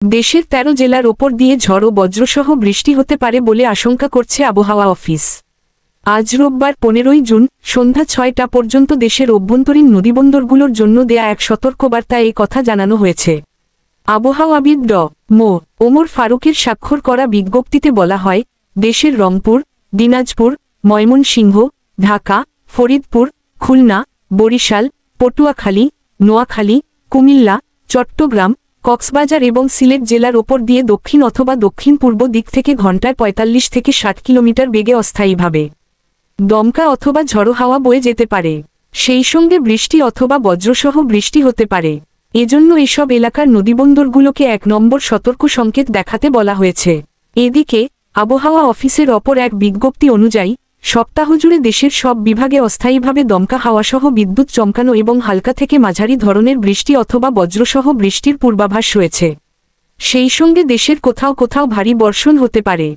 দেশের ১৩ জেলার ওপর দিয়ে ঝড় ও বজ্রসহ বৃষ্টি হতে পারে বলে আশঙ্কা করছে আবহাওয়া অফিস। আজ রোববার ১৫ জুন সন্ধ্যা ৬টা পর্যন্ত দেশের অভ্যন্তরীণ নদীবন্দরগুলোর জন্য দেয়া এক সতর্কবার্তায় এই কথা জানানো হয়েছে। আবহাওয়াবিদ মো. ওমর ফারুকের স্বাক্ষর করা বিজ্ঞপ্তিতে বলা হয়, দেশের রংপুর, দিনাজপুর, ময়মনসিংহ, ঢাকা, ফরিদপুর, খুলনা, বরিশাল, পটুয়াখালী, নোয়াখালী, কুমিল্লা, চট্টগ্রাম, কক্সবাজার এবং সিলেট জেলার ওপর দিয়ে দক্ষিণ অথবা দক্ষিণ পূর্ব দিক থেকে ঘণ্টায় ৪৫ থেকে ৬০ কিলোমিটার বেগে অস্থায়ীভাবে দমকা অথবা ঝড়ো হাওয়া বয়ে যেতে পারে। সেই সঙ্গে বৃষ্টি অথবা বজ্রসহ বৃষ্টি হতে পারে। এজন্য এসব এলাকার নদীবন্দরগুলোকে ১ নম্বর সতর্ক সংকেত দেখাতে বলা হয়েছে। এদিকে আবহাওয়া অফিসের অপর এক বিজ্ঞপ্তি অনুযায়ী সপ্তাহজুড়ে দেশের সব বিভাগে অস্থায়ীভাবে দমকা হাওয়াসহ বিদ্যুৎ চমকানো এবং হালকা থেকে মাঝারি ধরনের বৃষ্টি অথবা বজ্রসহ বৃষ্টির পূর্বাভাস রয়েছে। সেই সঙ্গে দেশের কোথাও কোথাও ভারী বর্ষণ হতে পারে।